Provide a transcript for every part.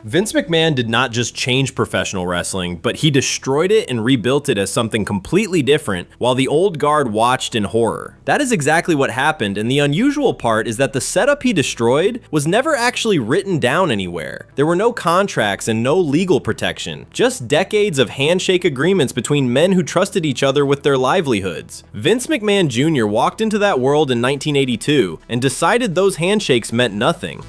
Vince McMahon did not just change professional wrestling, but he destroyed it and rebuilt it as something completely different while the old guard watched in horror. That is exactly what happened, and the unusual part is that the setup he destroyed was never actually written down anywhere. There were no contracts and no legal protection, just decades of handshake agreements between men who trusted each other with their livelihoods. Vince McMahon Jr. walked into that world in 1982 and decided those handshakes meant nothing.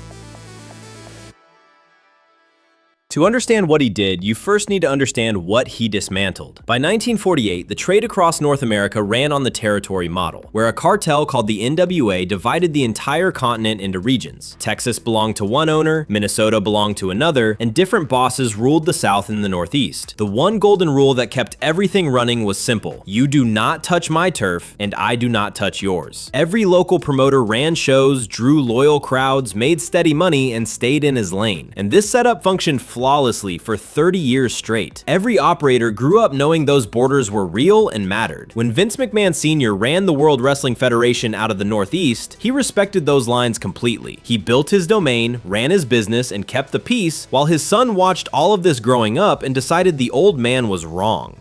To understand what he did, you first need to understand what he dismantled. By 1948, the trade across North America ran on the territory model, where a cartel called the NWA divided the entire continent into regions. Texas belonged to one owner, Minnesota belonged to another, and different bosses ruled the South and the Northeast. The one golden rule that kept everything running was simple: you do not touch my turf, and I do not touch yours. Every local promoter ran shows, drew loyal crowds, made steady money, and stayed in his lane. And this setup functioned flawlessly for 30 years straight. Every operator grew up knowing those borders were real and mattered. When Vince McMahon Sr. ran the World Wrestling Federation out of the Northeast, he respected those lines completely. He built his domain, ran his business, and kept the peace, while his son watched all of this growing up and decided the old man was wrong.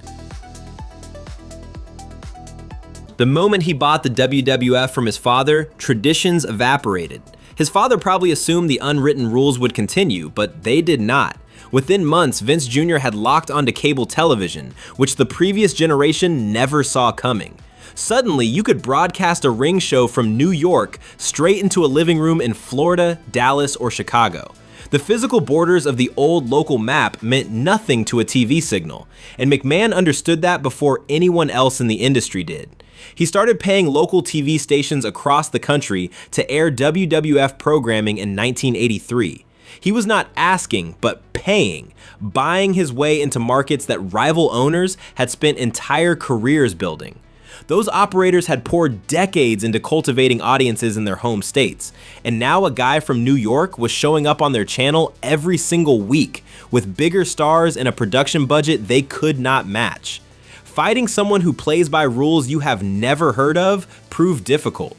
The moment he bought the WWF from his father, traditions evaporated. His father probably assumed the unwritten rules would continue, but they did not. Within months, Vince Jr. had locked onto cable television, which the previous generation never saw coming. Suddenly, you could broadcast a ring show from New York straight into a living room in Florida, Dallas, or Chicago. The physical borders of the old local map meant nothing to a TV signal, and McMahon understood that before anyone else in the industry did. He started paying local TV stations across the country to air WWF programming in 1983. He was not asking, but paying, buying his way into markets that rival owners had spent entire careers building. Those operators had poured decades into cultivating audiences in their home states, and now a guy from New York was showing up on their channel every single week, with bigger stars and a production budget they could not match. Fighting someone who plays by rules you have never heard of proved difficult.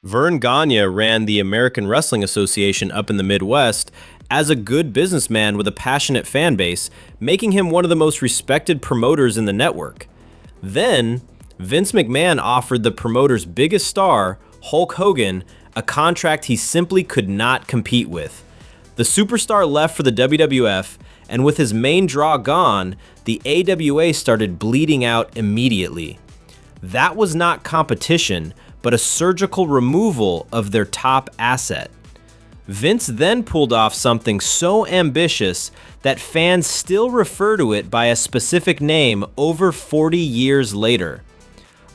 Vern Gagne ran the American Wrestling Association up in the Midwest as a good businessman with a passionate fan base, making him one of the most respected promoters in the network. Then, Vince McMahon offered the promoter's biggest star, Hulk Hogan, a contract he simply could not compete with. The superstar left for the WWF, and with his main draw gone, the AWA started bleeding out immediately. That was not competition, but a surgical removal of their top asset. Vince then pulled off something so ambitious that fans still refer to it by a specific name over 40 years later.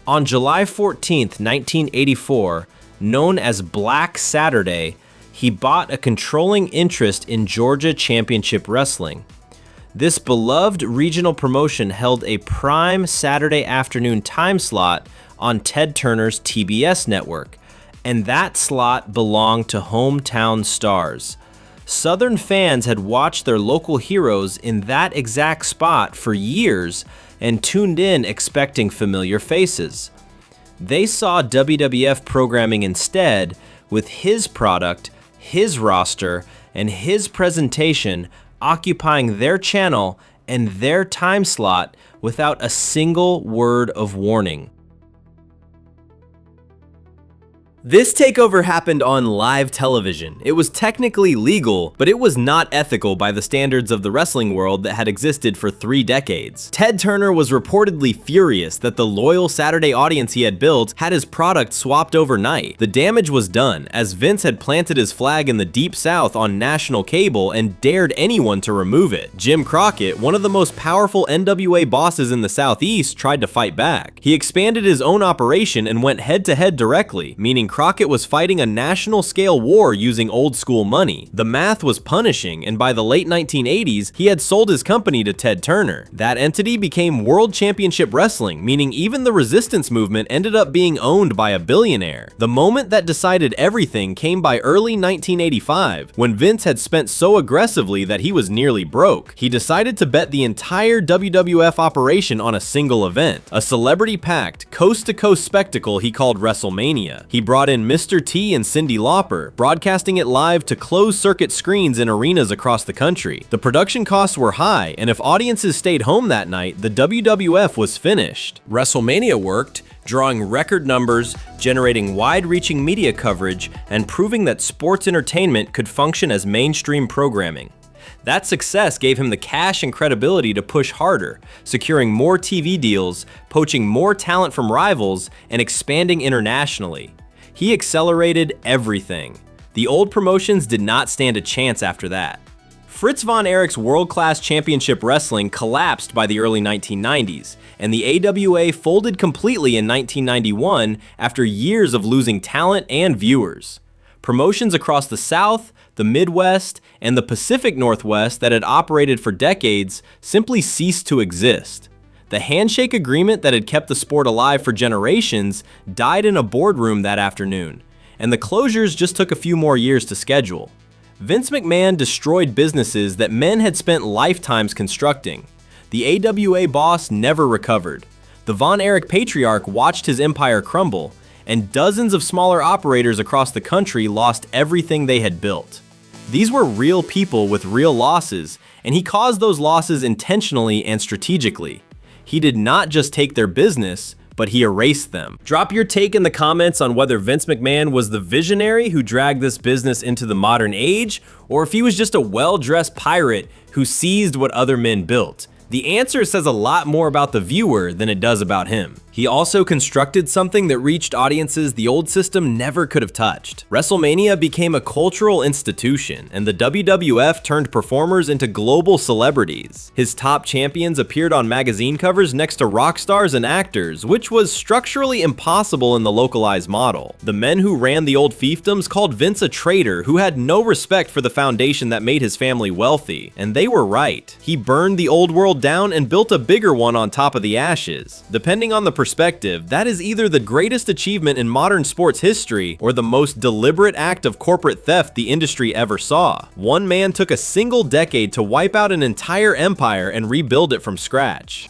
On July 14th, 1984, known as Black Saturday, he bought a controlling interest in Georgia Championship Wrestling. This beloved regional promotion held a prime Saturday afternoon time slot on Ted Turner's TBS network, and that slot belonged to hometown stars. Southern fans had watched their local heroes in that exact spot for years and tuned in expecting familiar faces. They saw WWF programming instead, with his product, his roster, and his presentation occupying their channel and their time slot without a single word of warning. This takeover happened on live television. It was technically legal, but it was not ethical by the standards of the wrestling world that had existed for 3 decades. Ted Turner was reportedly furious that the loyal Saturday audience he had built had his product swapped overnight. The damage was done, as Vince had planted his flag in the Deep South on national cable and dared anyone to remove it. Jim Crockett, one of the most powerful NWA bosses in the Southeast, tried to fight back. He expanded his own operation and went head-to-head directly, meaning Crockett was fighting a national-scale war using old-school money. The math was punishing, and by the late 1980s, he had sold his company to Ted Turner. That entity became World Championship Wrestling, meaning even the resistance movement ended up being owned by a billionaire. The moment that decided everything came by early 1985, when Vince had spent so aggressively that he was nearly broke. He decided to bet the entire WWF operation on a single event, a celebrity-packed, coast-to-coast spectacle he called WrestleMania. He brought brought in Mr. T and Cyndi Lauper, broadcasting it live to closed-circuit screens in arenas across the country. The production costs were high, and if audiences stayed home that night, the WWF was finished. WrestleMania worked, drawing record numbers, generating wide-reaching media coverage, and proving that sports entertainment could function as mainstream programming. That success gave him the cash and credibility to push harder, securing more TV deals, poaching more talent from rivals, and expanding internationally. He accelerated everything. The old promotions did not stand a chance after that. Fritz von Erich's world-class championship wrestling collapsed by the early 1990s, and the AWA folded completely in 1991 after years of losing talent and viewers. Promotions across the South, the Midwest, and the Pacific Northwest that had operated for decades simply ceased to exist. The handshake agreement that had kept the sport alive for generations died in a boardroom that afternoon, and the closures just took a few more years to schedule. Vince McMahon destroyed businesses that men had spent lifetimes constructing. The AWA boss never recovered. The Von Erich patriarch watched his empire crumble, and dozens of smaller operators across the country lost everything they had built. These were real people with real losses, and he caused those losses intentionally and strategically. He did not just take their business, but he erased them. Drop your take in the comments on whether Vince McMahon was the visionary who dragged this business into the modern age, or if he was just a well-dressed pirate who seized what other men built. The answer says a lot more about the viewer than it does about him. He also constructed something that reached audiences the old system never could have touched. WrestleMania became a cultural institution, and the WWF turned performers into global celebrities. His top champions appeared on magazine covers next to rock stars and actors, which was structurally impossible in the localized model. The men who ran the old fiefdoms called Vince a traitor who had no respect for the foundation that made his family wealthy, and they were right. He burned the old world down and built a bigger one on top of the ashes. Depending on the perspective, that is either the greatest achievement in modern sports history or the most deliberate act of corporate theft the industry ever saw. One man took a single decade to wipe out an entire empire and rebuild it from scratch.